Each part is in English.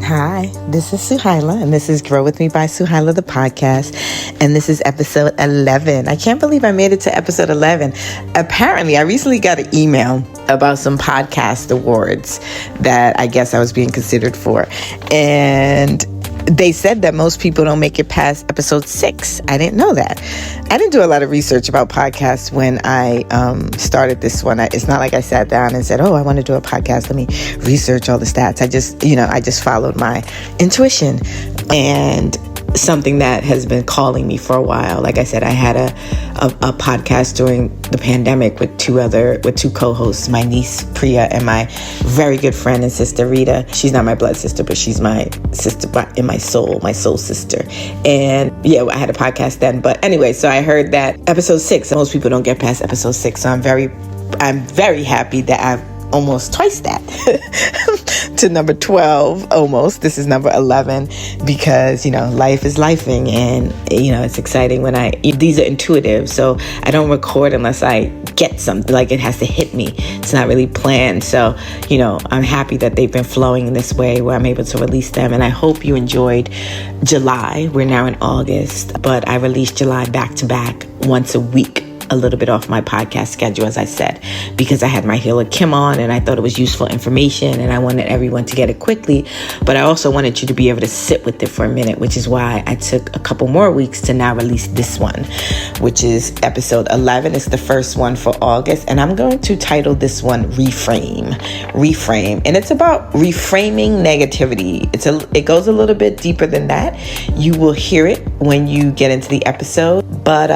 Hi, this is Suhailah, and this is Grow With Me by Suhailah, the podcast, and this is episode 11. I can't believe I made it to episode 11. Apparently, I recently got an email about some podcast awards that I guess I was being considered for, and they said that most people don't make it past episode 6. I didn't know that. I didn't do a lot of research about podcasts when I started this one. It's not like I sat down and said, I want to do a podcast. Let me research all the stats. I just followed my intuition and something that has been calling me for a while. Like I said, I had a podcast during the pandemic with two co-hosts, my niece Priya and my very good friend and sister Rita. She's not my blood sister, but she's my sister in my soul sister. And yeah, I had a podcast then. But anyway, so I heard that episode 6, most people don't get past episode 6. So I'm very happy that I've almost twice that to number 12 almost. This is number 11 because, life is lifing, and, it's exciting when these are intuitive. So I don't record unless I get something, like it has to hit me. It's not really planned. So, I'm happy that they've been flowing in this way where I'm able to release them. And I hope you enjoyed July. We're now in August, but I released July back to back once a week. A little bit off my podcast schedule, as I said, because I had my healer Kim on and I thought it was useful information and I wanted everyone to get it quickly, but I also wanted you to be able to sit with it for a minute, which is why I took a couple more weeks to now release this one, which is episode 11. It's the first one for August, and I'm going to title this one Reframe, and it's about reframing negativity. It goes a little bit deeper than that. You will hear it when you get into the episode, but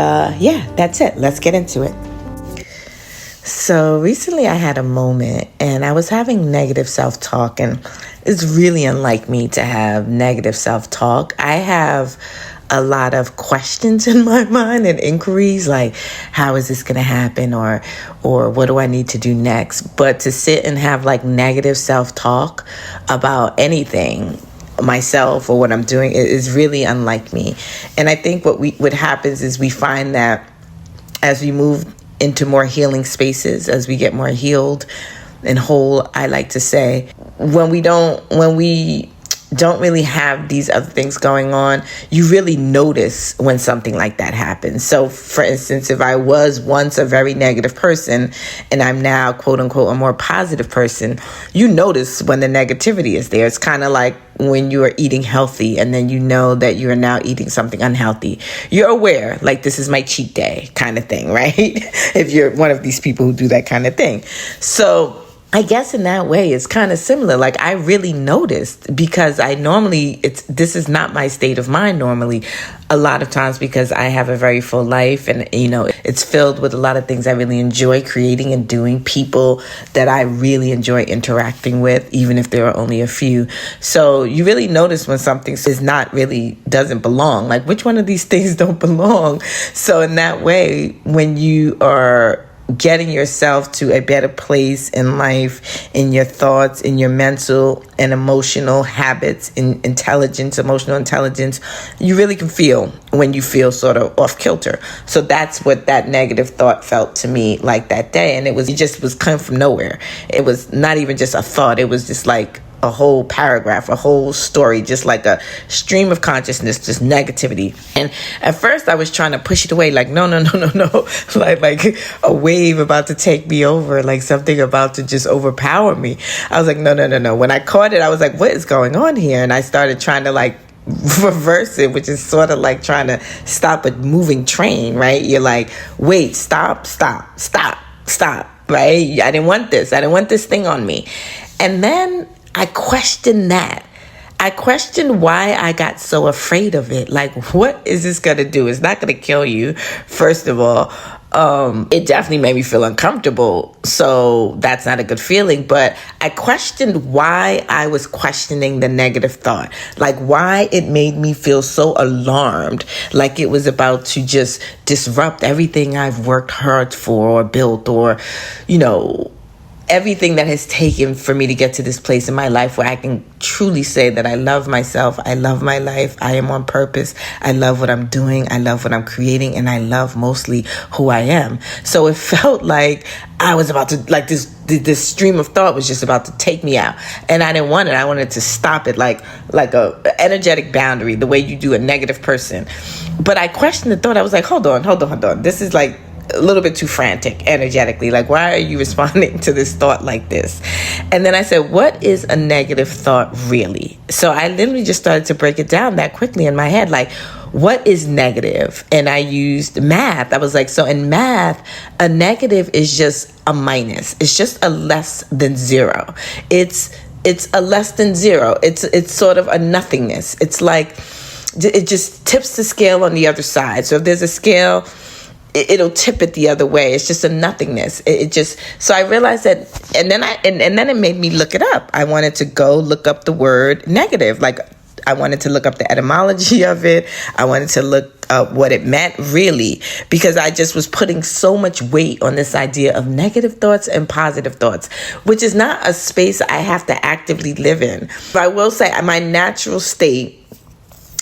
that's it. Let's get into it. So recently I had a moment and I was having negative self-talk, and it's really unlike me to have negative self-talk. I have a lot of questions in my mind and inquiries like, how is this going to happen? Or what do I need to do next? But to sit and have like negative self-talk about anything, myself or what I'm doing, is really unlike me. And I think what happens is we find that as we move into more healing spaces, as we get more healed and whole, I like to say, when we don't really have these other things going on, you really notice when something like that happens. So for instance, if I was once a very negative person and I'm now quote unquote a more positive person, you notice when the negativity is there. It's kind of like when you are eating healthy and then you know that you are now eating something unhealthy. You're aware, like, this is my cheat day kind of thing, right? If you're one of these people who do that kind of thing. So I guess in that way, it's kind of similar. Like, I really noticed because this is not my state of mind normally. A lot of times because I have a very full life and, it's filled with a lot of things I really enjoy creating and doing, people that I really enjoy interacting with, even if there are only a few. So you really notice when something doesn't belong. Like, which one of these things don't belong? So in that way, when you are getting yourself to a better place in life, in your thoughts, in your mental and emotional habits, in emotional intelligence, you really can feel when you feel sort of off kilter. So that's what that negative thought felt to me like that day. And it just was coming from nowhere. It was not even just a thought. It was just like a whole paragraph, a whole story, just like a stream of consciousness, just negativity. And at first I was trying to push it away, like, no, like a wave about to take me over, like something about to just overpower me. I was like, no. When I caught it, I was like, what is going on here? And I started trying to like reverse it, which is sort of like trying to stop a moving train, right? You're like, wait, stop, right? I didn't want this thing on me. And then I questioned that. I questioned why I got so afraid of it. Like, what is this going to do? It's not going to kill you, first of all. It definitely made me feel uncomfortable. So that's not a good feeling. But I questioned why I was questioning the negative thought. Like, why it made me feel so alarmed. Like it was about to just disrupt everything I've worked hard for or built or, everything that has taken for me to get to this place in my life where I can truly say that I love myself, I love my life, I am on purpose, I love what I'm doing, I love what I'm creating, and I love mostly who I am. So it felt like I was about to, like this stream of thought was just about to take me out, and I didn't want it. I wanted to stop it like a energetic boundary, the way you do a negative person. But I questioned the thought. I was like, hold on. This is like a little bit too frantic energetically. Like, why are you responding to this thought like this? And then I said, what is a negative thought really? So I literally just started to break it down that quickly in my head. Like, what is negative? And I used math. I was like, so in math, a negative is just a minus. It's just a less than zero. It's a less than zero. It's sort of a nothingness. It's like, it just tips the scale on the other side. So if there's a scale, it'll tip it the other way. It's just a nothingness. So I realized that, and then it made me look it up. I wanted to go look up the word negative. Like, I wanted to look up the etymology of it. I wanted to look up what it meant really, because I just was putting so much weight on this idea of negative thoughts and positive thoughts, which is not a space I have to actively live in. But I will say my natural state,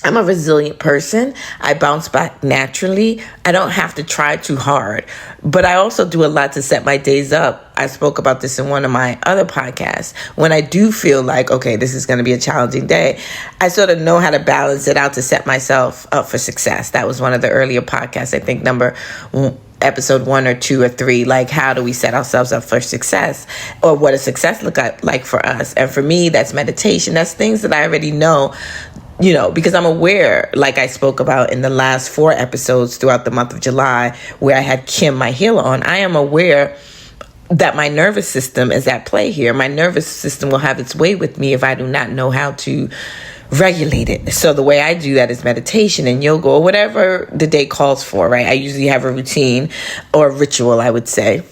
I'm a resilient person. I bounce back naturally. I don't have to try too hard. But I also do a lot to set my days up. I spoke about this in one of my other podcasts. When I do feel like, okay, this is going to be a challenging day, I sort of know how to balance it out to set myself up for success. That was one of the earlier podcasts, I think episode 1 or 2 or 3, like, how do we set ourselves up for success, or what does success look like for us? And for me, that's meditation. That's things that I already know, because I'm aware, like I spoke about in the last 4 episodes throughout the month of July, where I had Kim, my healer, on. I am aware that my nervous system is at play here. My nervous system will have its way with me if I do not know how to regulate it. So the way I do that is meditation and yoga, or whatever the day calls for, right? I usually have a routine or ritual, I would say.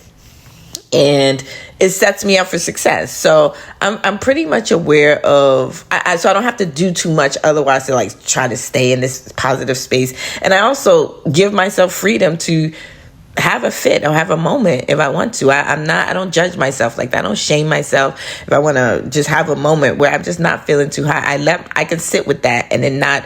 And it sets me up for success. So I'm pretty much aware of, so I don't have to do too much otherwise to like try to stay in this positive space. And I also give myself freedom to have a fit or have a moment if I want to. I don't judge myself like that. I don't shame myself if I want to just have a moment where I'm just not feeling too high. I can sit with that and then not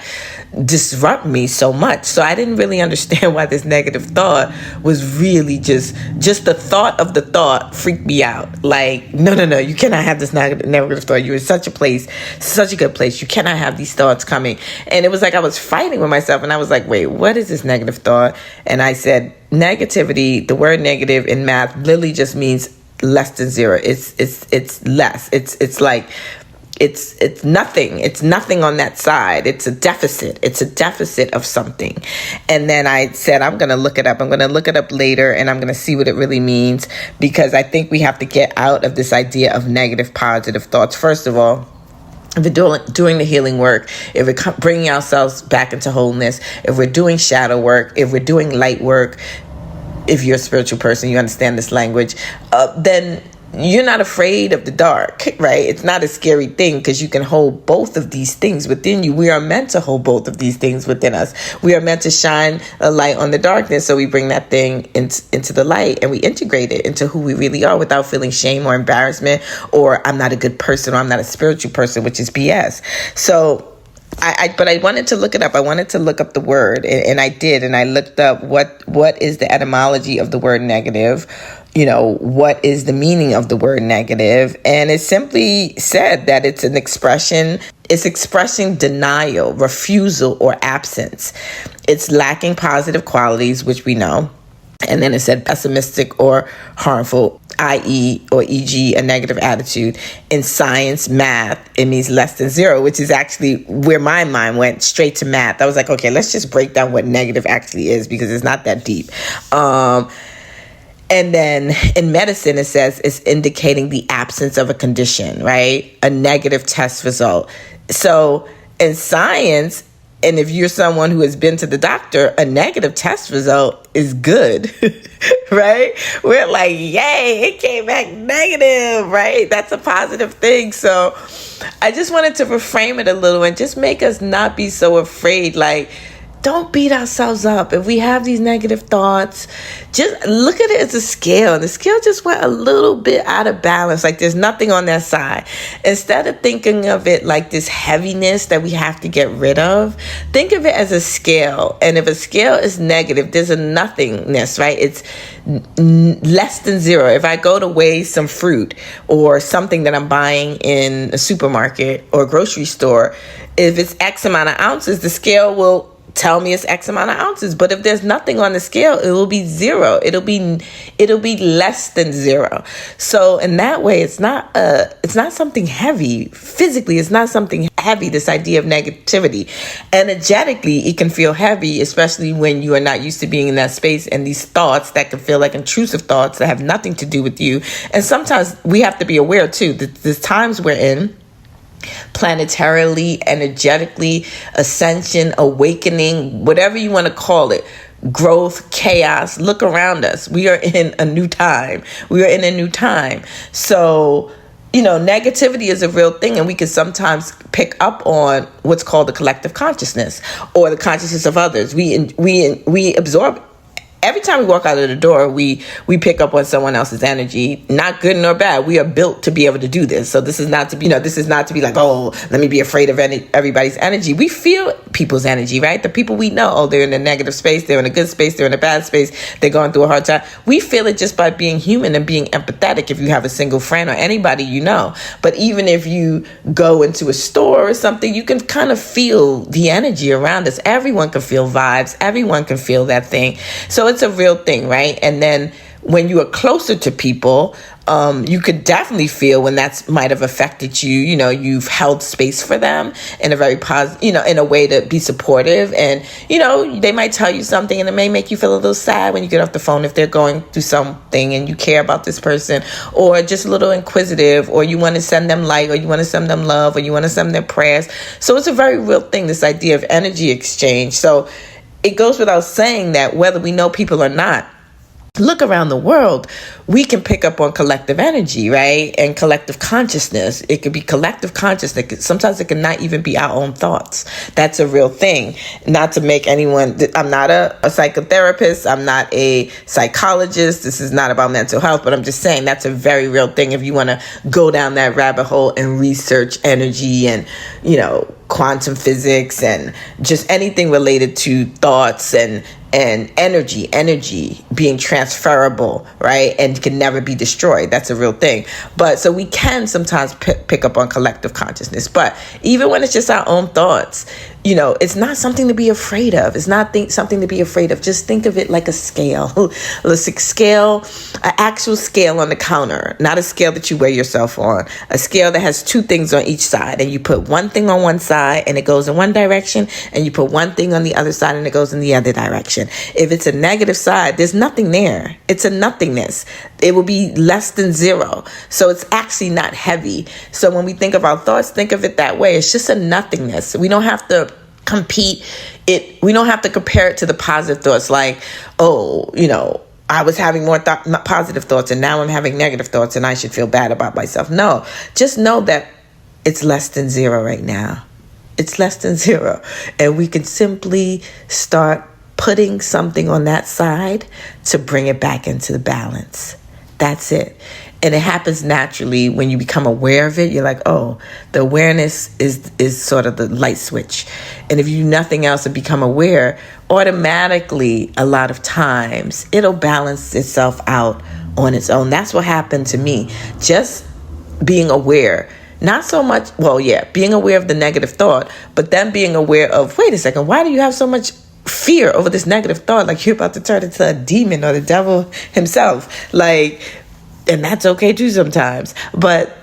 disrupt me so much. So I didn't really understand why this negative thought was really just the thought of the thought freaked me out. Like, no, you cannot have this negative thought. You're in such a good place. You cannot have these thoughts coming. And it was like I was fighting with myself, and I was like, wait, what is this negative thought? And I said, negativity, the word negative in math literally just means less than zero. It's less. It's like, it's nothing. It's nothing on that side. It's a deficit. It's a deficit of something. And then I said, I'm going to look it up. I'm going to look it up later, and I'm going to see what it really means, because I think we have to get out of this idea of negative, positive thoughts. First of all, if we're doing the healing work, if we're bringing ourselves back into wholeness, if we're doing shadow work, if we're doing light work, if you're a spiritual person, you understand this language, then you're not afraid of the dark, right? It's not a scary thing, because you can hold both of these things within you. We are meant to hold both of these things within us. We are meant to shine a light on the darkness. So we bring that thing into the light, and we integrate it into who we really are without feeling shame or embarrassment, or I'm not a good person, or I'm not a spiritual person, which is BS. So but I wanted to look it up. I wanted to look up the word, and I did. And I looked up what is the etymology of the word negative. What is the meaning of the word negative? And it simply said that it's an expression. It's expressing denial, refusal, or absence. It's lacking positive qualities, which we know. And then it said pessimistic or harmful, i.e. or e.g. a negative attitude. In science, math, it means less than zero, which is actually where my mind went straight to math. I was like, okay, let's just break down what negative actually is, because it's not that deep. And then in medicine, it says it's indicating the absence of a condition, right? A negative test result. So in science, and if you're someone who has been to the doctor, a negative test result is good, right? We're like, yay, it came back negative, right? That's a positive thing. So I just wanted to reframe it a little and just make us not be so afraid. Like, don't beat ourselves up. If we have these negative thoughts, just look at it as a scale. And the scale just went a little bit out of balance. Like there's nothing on that side. Instead of thinking of it like this heaviness that we have to get rid of, think of it as a scale. And if a scale is negative, there's a nothingness, right? It's less than zero. If I go to weigh some fruit or something that I'm buying in a supermarket or a grocery store, if it's X amount of ounces, the scale will tell me it's X amount of ounces. But if there's nothing on the scale, it will be zero. It'll be less than zero. So in that way, it's not something heavy. Physically, it's not something heavy, this idea of negativity. Energetically, it can feel heavy, especially when you are not used to being in that space, and these thoughts that can feel like intrusive thoughts that have nothing to do with you. And sometimes we have to be aware too that the times we're in, planetarily, energetically, ascension, awakening, whatever you want to call it, growth, chaos, look around us. We are in a new time. So, negativity is a real thing, and we can sometimes pick up on what's called the collective consciousness or the consciousness of others. We absorb. Every time we walk out of the door, we pick up on someone else's energy, not good nor bad. We are built to be able to do this. So this is not to be, like, oh, let me be afraid of everybody's energy. We feel people's energy, right? The people we know, they're in a negative space, they're in a good space, they're in a bad space, they're going through a hard time. We feel it just by being human and being empathetic if you have a single friend or anybody you know. But even if you go into a store or something, you can kind of feel the energy around us. Everyone can feel vibes. Everyone can feel that thing. So it's a real thing, right? And then when you are closer to people, you could definitely feel when that might have affected you. You've held space for them in a very positive, in a way to be supportive. And, they might tell you something and it may make you feel a little sad when you get off the phone if they're going through something and you care about this person, or just a little inquisitive, or you want to send them light, or you want to send them love, or you want to send them prayers. So it's a very real thing, this idea of energy exchange. So it goes without saying that whether we know people or not, look around the world, we can pick up on collective energy, right? And collective consciousness. It could be collective consciousness. Sometimes it can not even be our own thoughts. That's a real thing. Not to make anyone, I'm not a psychotherapist. I'm not a psychologist. This is not about mental health, but I'm just saying that's a very real thing. If you want to go down that rabbit hole and research energy and, quantum physics and just anything related to thoughts and energy being transferable, right? And can never be destroyed. That's a real thing. But so we can sometimes pick up on collective consciousness. But even when it's just our own thoughts, it's not something to be afraid of. It's not something to be afraid of. Just think of it like a scale. Let's scale, an actual scale on the counter, not a scale that you weigh yourself on. A scale that has two things on each side, and you put one thing on one side and it goes in one direction, and you put one thing on the other side and it goes in the other direction. If it's a negative side, there's nothing there. It's a nothingness. It will be less than zero. So it's actually not heavy. So when we think of our thoughts, think of it that way. It's just a nothingness. We don't have to compete it. We don't have to compare it to the positive thoughts like, I was having more positive thoughts and now I'm having negative thoughts and I should feel bad about myself. No, just know that it's less than zero right now. It's less than zero. And we can simply start putting something on that side to bring it back into the balance. That's it. And it happens naturally when you become aware of it. You're like, oh, the awareness is sort of the light switch. And if you do nothing else and become aware, automatically, a lot of times, it'll balance itself out on its own. That's what happened to me. Just being aware. Not so much, being aware of the negative thought, but then being aware of, wait a second, why do you have so much fear over this negative thought? Like you're about to turn into a demon or the devil himself. And that's okay too sometimes. But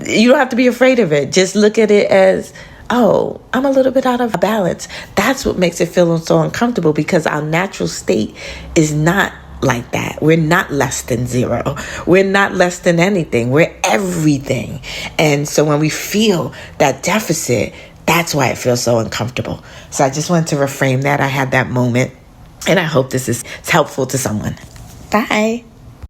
you don't have to be afraid of it. Just look at it as, oh, I'm a little bit out of balance. That's what makes it feel so uncomfortable, because our natural state is not like that. We're not less than zero. We're not less than anything. We're everything. And so when we feel that deficit, that's why it feels so uncomfortable. So I just wanted to reframe that. I had that moment, and I hope this is helpful to someone. Bye.